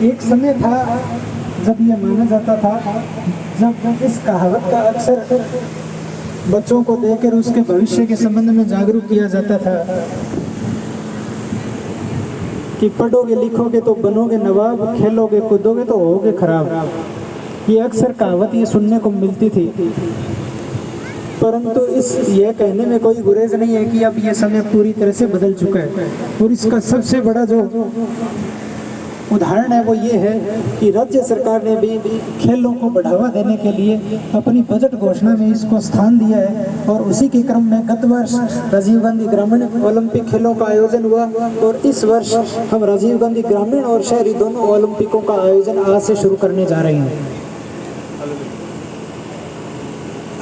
एक समय था जब ये माना जाता था, जब इस कहावत का अक्सर बच्चों को देकर उसके भविष्य के संबंध में जागरूक किया जाता था कि पढ़ोगे लिखोगे तो बनोगे नवाब, खेलोगे कूदोगे तो होगे खराब। ये अक्सर कहावत ये सुनने को मिलती थी, परंतु ये कहने में कोई गुरेज नहीं है कि अब ये समय पूरी तरह से बदल चुका है। और इसका सबसे बड़ा जो उदाहरण है वो ये है कि राज्य सरकार ने भी खेलों को बढ़ावा देने के लिए अपनी बजट घोषणा में इसको स्थान दिया है। और उसी के क्रम में गत वर्ष राजीव गांधी ग्रामीण ओलंपिक खेलों का आयोजन हुआ और इस वर्ष हम राजीव गांधी ग्रामीण और शहरी दोनों ओलंपिकों का आयोजन आज से शुरू करने जा रहे हैं।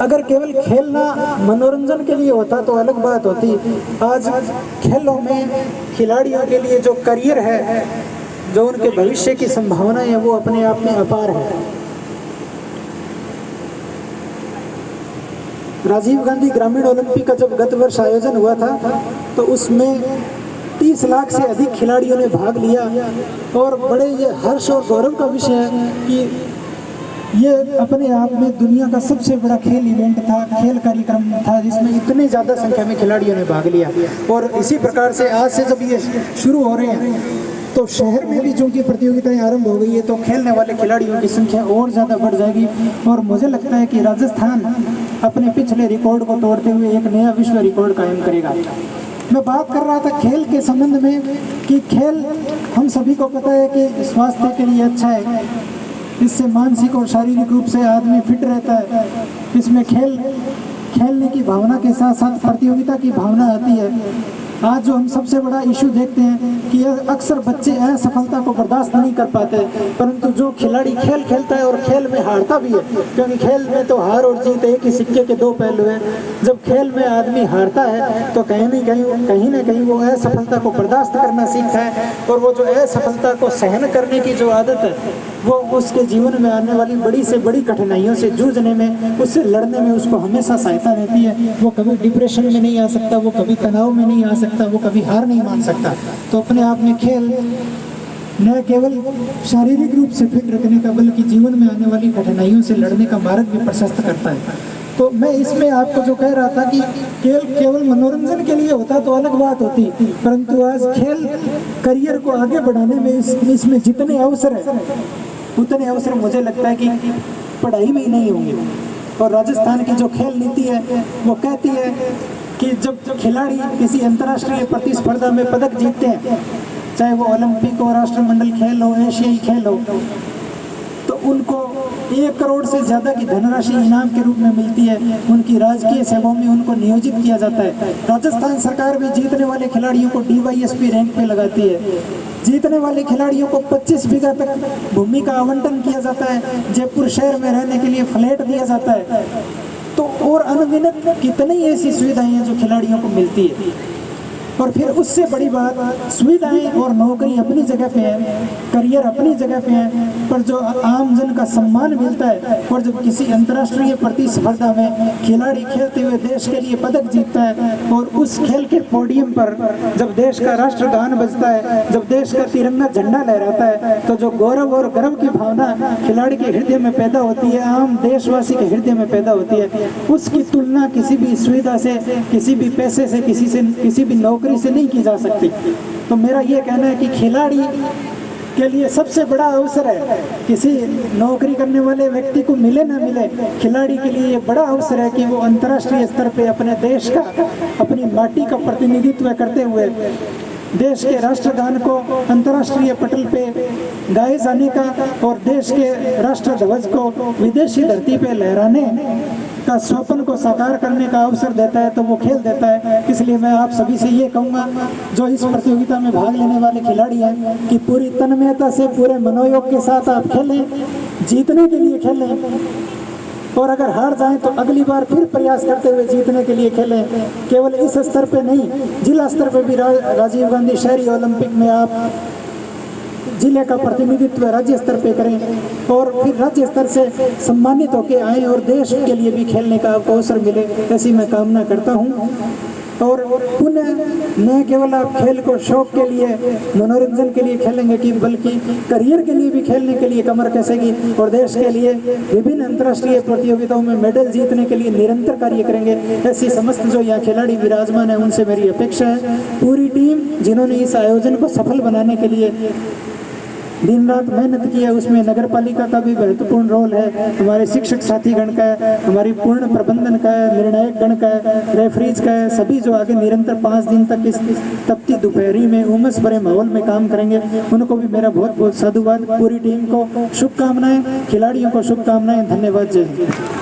अगर केवल खेलना मनोरंजन के लिए होता तो अलग बात होती। आज खेलों में खिलाड़ियों के लिए जो करियर है, जो उनके भविष्य की संभावना है, वो अपने आप में अपार है। राजीव गांधी ग्रामीण ओलंपिक का जब गत वर्ष आयोजन हुआ था तो उसमें 30 लाख से अधिक खिलाड़ियों ने भाग लिया और बड़े ये हर्ष और गौरव का विषय है कि ये अपने आप में दुनिया का सबसे बड़ा खेल इवेंट था, खेल कार्यक्रम था जिसमें इतने ज़्यादा संख्या में खिलाड़ियों ने भाग लिया। और इसी प्रकार से आज से जब ये शुरू हो रहे हैं तो शहर में भी चूंकि प्रतियोगिताएं आरंभ हो गई है तो खेलने वाले खिलाड़ियों की संख्या और ज़्यादा बढ़ जाएगी। और मुझे लगता है कि राजस्थान अपने पिछले रिकॉर्ड को तोड़ते हुए एक नया विश्व रिकॉर्ड कायम करेगा। मैं बात कर रहा था खेल के संबंध में कि खेल हम सभी को पता है कि स्वास्थ्य के लिए अच्छा है, इससे मानसिक और शारीरिक रूप से आदमी फिट रहता है। इसमें खेलने की भावना के साथ साथ प्रतियोगिता की भावना आती है। आज जो हम सबसे बड़ा इशू देखते हैं कि अक्सर बच्चे असफलता को बर्दाश्त नहीं कर पाते, परंतु जो खिलाड़ी खेल खेलता है और खेल में हारता भी है, क्योंकि खेल में तो हार और जीत एक ही सिक्के के दो पहलू हैं। जब खेल में आदमी हारता है तो कहीं ना कहीं वो असफलता को बर्दाश्त करना सीखता है और वो जो असफलता को सहन करने की जो आदत है वो उसके जीवन में आने वाली बड़ी से बड़ी कठिनाइयों से जूझने में, उससे लड़ने में उसको हमेशा सहायता देती है। वो कभी डिप्रेशन में नहीं आ सकता, वो कभी तनाव में नहीं आ सकता, वो कभी हार नहीं मान सकता। तो अपने आप में खेल न केवल शारीरिक रूप से फिट रखने का बल्कि जीवन में आने वाली कठिनाइयों से लड़ने का मार्ग भी प्रशस्त करता है। तो मैं इसमें आपको जो कह रहा था कि खेल केवल मनोरंजन के लिए होता तो अलग बात होती, परंतु आज खेल करियर को आगे बढ़ाने में इसमें जितने अवसर है उतने अवसर मुझे लगता है कि पढ़ाई में ही नहीं होंगे। और राजस्थान की जो खेल नीति है वो कहती है कि जब खिलाड़ी किसी अंतर्राष्ट्रीय प्रतिस्पर्धा में पदक जीतते हैं, चाहे वो ओलंपिक हो, राष्ट्रमंडल खेल हो, एशियाई खेल हो, तो उनको 1 करोड़ से ज़्यादा की धनराशि इनाम के रूप में मिलती है। उनकी राजकीय सेवाओं में उनको नियोजित किया जाता है। राजस्थान सरकार भी जीतने वाले खिलाड़ियों को DYSP रैंक पे लगाती है। जीतने वाले खिलाड़ियों को 25 बीघा तक भूमि का आवंटन किया जाता है। जयपुर शहर में रहने के लिए फ्लैट दिया जाता है। तो और अनगिनत कितनी ऐसी सुविधाएं हैं जो खिलाड़ियों को मिलती है। और फिर उससे बड़ी बात, सुविधाएं और नौकरी अपनी जगह पे है, करियर अपनी जगह पे है, पर जो आम जन का सम्मान मिलता है और जब किसी अंतर्राष्ट्रीय प्रतिस्पर्धा में खिलाड़ी खेलते हुए देश के लिए पदक जीतता है और उस खेल के पोडियम पर जब देश का राष्ट्रगान बजता है, जब देश का तिरंगा झंडा लहराता है, तो जो गौरव और गर्व की भावना खिलाड़ी के हृदय में पैदा होती है, आम देशवासी के हृदय में पैदा होती है, उसकी तुलना किसी भी सुविधा से, किसी भी पैसे से, किसी भी नौकरी से नहीं की जा सकती। तो मेरा ये कहना है कि खिलाड़ी के लिए सबसे बड़ा अवसर है, किसी नौकरी करने वाले व्यक्ति को मिले ना मिले, खिलाड़ी के लिए ये बड़ा अवसर है कि वो अंतर्राष्ट्रीय स्तर पे अपने देश का, अपनी माटी का प्रतिनिधित्व करते हुए देश के राष्ट्रगान को अंतर्राष्ट्रीय पटल पे गाए जाने का और देश के राष्ट्र ध्वज को विदेशी धरती पे लहराने का स्वप्न को साकार करने का अवसर देता है, तो वो खेल देता है। इसलिए मैं आप सभी से ये कहूँगा जो इस प्रतियोगिता में भाग लेने वाले खिलाड़ी हैं कि पूरी तन्मयता से, पूरे मनोयोग के साथ आप खेलें, जीतने के लिए खेलें, और अगर हार जाएं तो अगली बार फिर प्रयास करते हुए जीतने के लिए खेलें। केवल इस स्तर पे नहीं, जिला स्तर पे भी राजीव गांधी शहरी ओलंपिक में आप जिले का प्रतिनिधित्व राज्य स्तर पे करें और फिर राज्य स्तर से सम्मानित होकर आए और देश के लिए भी खेलने का आपको अवसर मिले, ऐसी मैं कामना करता हूँ। और पुनः न केवल आप खेल को शौक के लिए, मनोरंजन के लिए खेलेंगे कि बल्कि करियर के लिए भी खेलने के लिए कमर कसेगी और देश के लिए विभिन्न अंतर्राष्ट्रीय प्रतियोगिताओं में मेडल जीतने के लिए निरंतर कार्य करेंगे। ऐसी समस्त जो यहाँ खिलाड़ी विराजमान है उनसे मेरी अपेक्षा है। पूरी टीम जिन्होंने इस आयोजन को सफल बनाने के लिए दिन रात मेहनत की है, उसमें नगर पालिका का भी महत्वपूर्ण रोल है, हमारे शिक्षक साथी गण का है, हमारी पूर्ण प्रबंधन का है, निर्णायक गण का है, रेफरीज का है, सभी जो आगे निरंतर 5 दिन तक इस तपती दोपहरी में उमस भरे माहौल में काम करेंगे, उनको भी मेरा बहुत बहुत साधुवाद। पूरी टीम को शुभकामनाएं, खिलाड़ियों को शुभकामनाएं। धन्यवाद। जय हिंद।